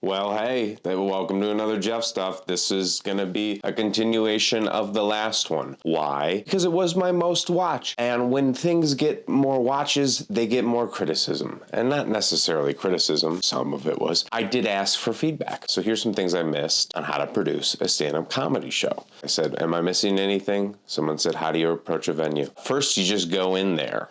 Well, hey, welcome to another Jeff Stuff. This is going to be a continuation of the last one. Why? Because it was my most watched. And when things get more watches, they get more criticism. And not necessarily criticism, some of it was. I did ask for feedback. So here's some things I missed on how to produce a stand-up comedy show. I said, am I missing anything? Someone said, how do you approach a venue? First, you just go in there.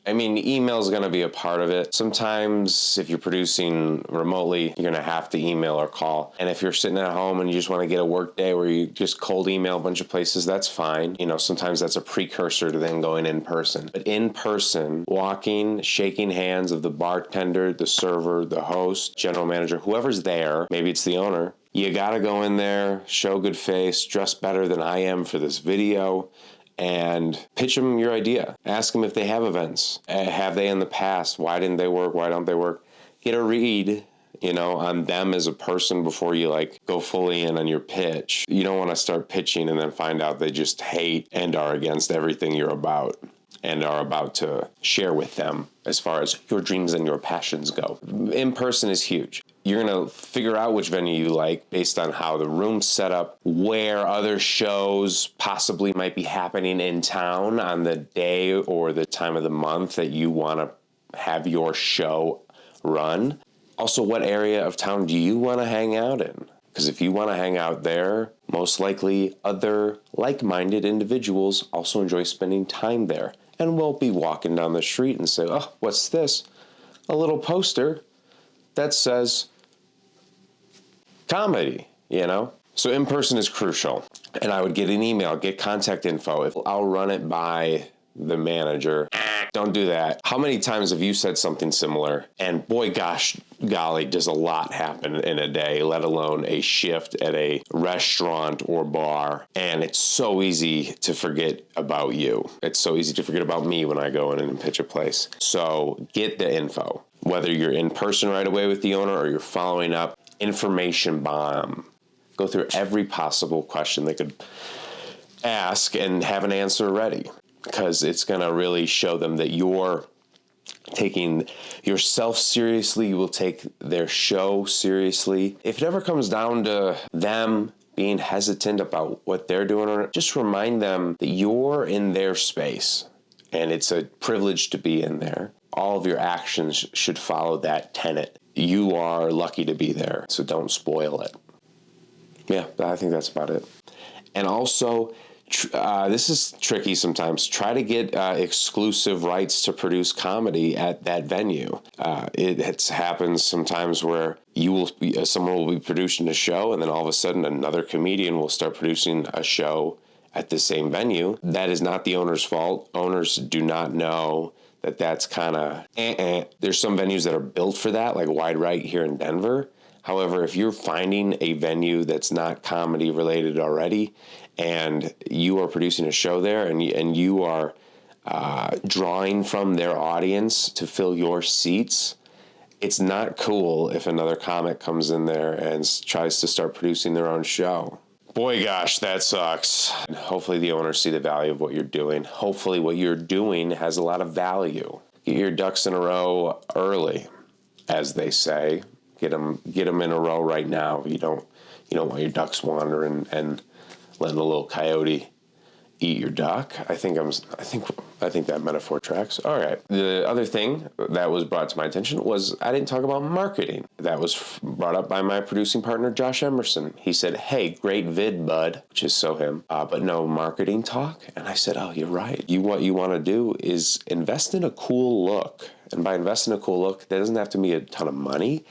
Email is going to be a part of it. Sometimes if you're producing remotely, you're going to have to email or call. And if you're sitting at home and you just want to get a work day where you just cold email a bunch of places, that's fine. Sometimes that's a precursor to then going in person. But in person, walking, shaking hands of the bartender, the server, the host, general manager, whoever's there, maybe it's the owner, you got to go in there, show good face, dress better than I am for this video, and pitch them your idea. Ask them if they have events. Have they in the past? Why didn't they work? Why don't they work? Get a read, on them as a person before you go fully in on your pitch. You don't want to start pitching and then find out they just hate and are against everything you're about and are about to share with them as far as your dreams and your passions go. In person is huge. You're going to figure out which venue you like based on how the room's set up, where other shows possibly might be happening in town on the day or the time of the month that you want to have your show run. Also, what area of town do you want to hang out in? Because if you want to hang out there, most likely other like-minded individuals also enjoy spending time there and will be walking down the street and say, oh, what's this? A little poster that says comedy, So in person is crucial. And I would get an email, get contact info. I'll run it by the manager. Don't do that. How many times have you said something similar? And boy, gosh, golly, does a lot happen in a day, let alone a shift at a restaurant or bar. And it's so easy to forget about you. It's so easy to forget about me when I go in and pitch a place. So get the info. Whether you're in person right away with the owner or you're following up, information bomb. Go through every possible question they could ask and have an answer ready. Because it's going to really show them that you're taking yourself seriously. You will take their show seriously. If it ever comes down to them being hesitant about what they're doing, just remind them that you're in their space and it's a privilege to be in there. All of your actions should follow that tenet. You are lucky to be there, so don't spoil it. Yeah, I think that's about it. And also, this is tricky sometimes. Try to get exclusive rights to produce comedy at that venue. It happens sometimes where someone will be producing a show, and then all of a sudden another comedian will start producing a show at the same venue. That is not the owner's fault. Owners do not know that that's kind of There's some venues that are built for that, like Wide Right here in Denver. However, if you're finding a venue that's not comedy related already, and you are producing a show there, and you are drawing from their audience to fill your seats, it's not cool if another comic comes in there and tries to start producing their own show. Boy, gosh, that sucks. Hopefully the owners see the value of what you're doing. Hopefully what you're doing has a lot of value. Get your ducks in a row early, as they say. Get them in a row right now. You don't want your ducks wandering and letting a little coyote eat your duck. I think that metaphor tracks. All right. The other thing that was brought to my attention was I didn't talk about marketing. That was brought up by my producing partner, Josh Emerson. He said, hey, great vid, bud, which is so him, but no marketing talk. And I said, oh, you're right. What you want to do is invest in a cool look. And by investing in a cool look, that doesn't have to be a ton of money.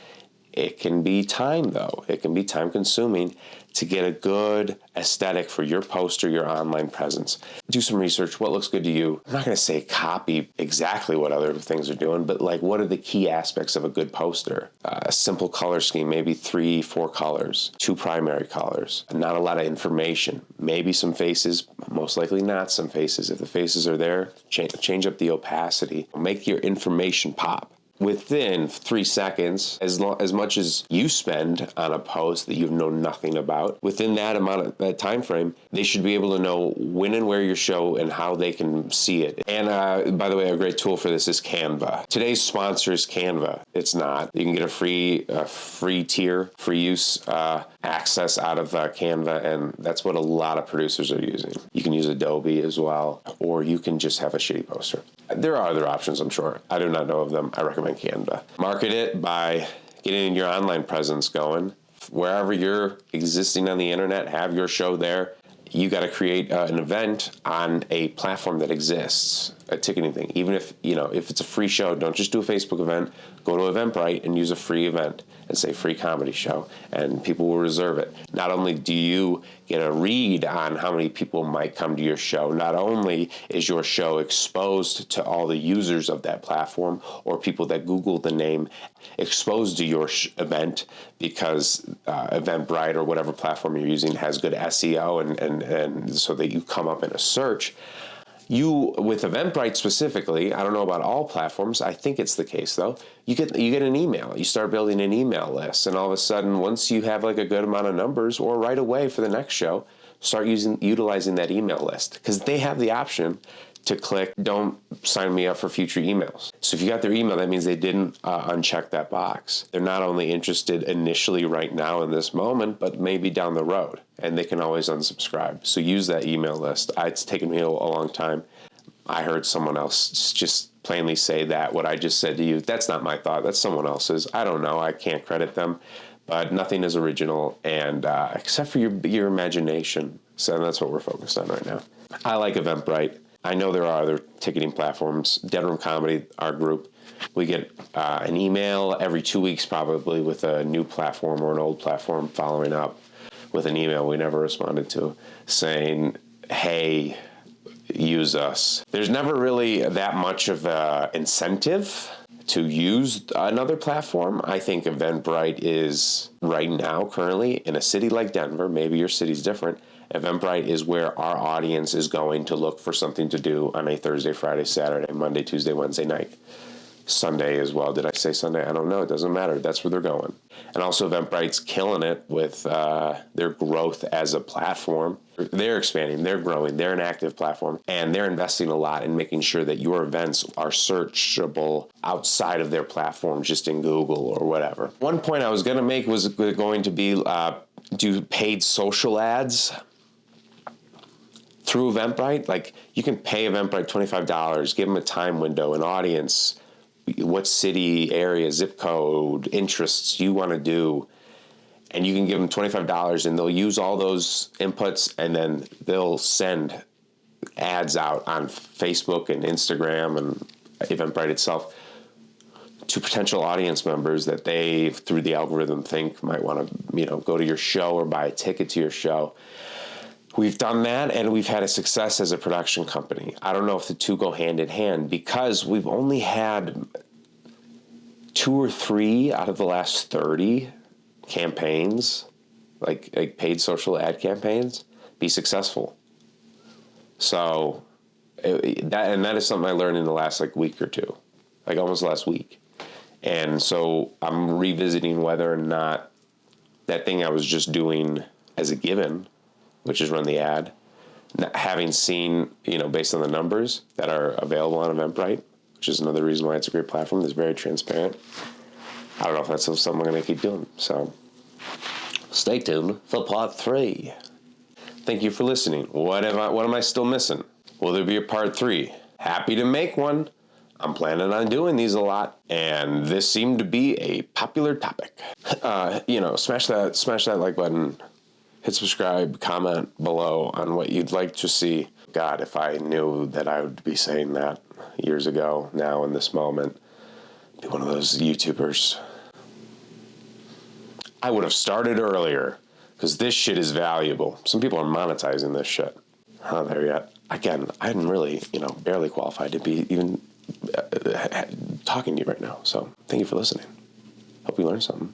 It can be time, though. It can be time-consuming to get a good aesthetic for your poster, your online presence. Do some research. What looks good to you? I'm not going to say copy exactly what other things are doing, but what are the key aspects of a good poster? A simple color scheme, maybe 3-4 colors, 2 primary colors, not a lot of information, maybe some faces, most likely not some faces. If the faces are there, change up the opacity. Make your information pop. within 3 seconds, as much as you spend on a post that you know nothing about, within that amount of that time frame, they should be able to know when and where your show and how they can see it. And by the way, a great tool for this is Canva. Today's sponsor is Canva. It's not. You can get a free tier, free use access out of Canva, and that's what a lot of producers are using. You can use Adobe as well, or you can just have a shitty poster. There are other options, I'm sure. I do not know of them. I recommend Canva. Market it by getting your online presence going. Wherever you're existing on the internet, have your show there. You got to create an event on a platform that exists, a ticketing thing. Even if it's a free show, don't just do a Facebook event. Go to Eventbrite and use a free event and say free comedy show, and people will reserve it. Not only do you get a read on how many people might come to your show, not only is your show exposed to all the users of that platform or people that Google the name exposed to your event because Eventbrite or whatever platform you're using has good SEO and so that you come up in a search. You, with Eventbrite specifically, I don't know about all platforms, I think it's the case though, you get an email. You start building an email list, and all of a sudden, once you have like a good amount of numbers, or right away for the next show, start utilizing that email list, because they have the option to click, don't sign me up for future emails. So if you got their email, that means they didn't uncheck that box. They're not only interested initially right now in this moment, but maybe down the road, and they can always unsubscribe. So use that email list. It's taken me a long time. I heard someone else just plainly say that what I just said to you, that's not my thought, that's someone else's. I don't know, I can't credit them, but nothing is original, and except for your imagination. So that's what we're focused on right now. I like Eventbrite. I know there are other ticketing platforms. Deadroom Comedy, our group, we get an email every 2 weeks probably with a new platform or an old platform following up with an email we never responded to saying, hey, use us. There's never really that much of an incentive to use another platform. I think Eventbrite is right now currently in a city like Denver, maybe your city's different, Eventbrite is where our audience is going to look for something to do on a Thursday, Friday, Saturday, Monday, Tuesday, Wednesday night. Sunday as well. Did I say Sunday? I don't know. It doesn't matter. That's where they're going. And also Eventbrite's killing it with their growth as a platform. They're expanding. They're growing. They're an active platform. And they're investing a lot in making sure that your events are searchable outside of their platform, just in Google or whatever. One point I was going to make was going to be do paid social ads through Eventbrite. Like, you can pay Eventbrite $25, give them a time window, an audience, what city, area, zip code, interests you want to do, and you can give them $25 and they'll use all those inputs, and then they'll send ads out on Facebook and Instagram and Eventbrite itself to potential audience members that they, through the algorithm, think might want to, go to your show or buy a ticket to your show. We've done that, and we've had a success as a production company. I don't know if the two go hand in hand, because we've only had 2 or 3 out of the last 30 campaigns, like paid social ad campaigns, be successful. So that is something I learned in the last week or two, almost last week. And so I'm revisiting whether or not that thing I was just doing as a given, which is run the ad, having seen, based on the numbers that are available on Eventbrite, which is another reason why it's a great platform, it's very transparent. I don't know if that's something I'm going to keep doing. So stay tuned for part 3. Thank you for listening. What am I still missing? Will there be a part 3? Happy to make one. I'm planning on doing these a lot, and this seemed to be a popular topic. Smash that like button. Hit subscribe, comment below on what you'd like to see. God, if I knew that I would be saying that years ago, now in this moment, be one of those YouTubers. I would have started earlier, because this shit is valuable. Some people are monetizing this shit. Not there yet. Again, I'm really, barely qualified to be even talking to you right now. So thank you for listening. Hope you learned something.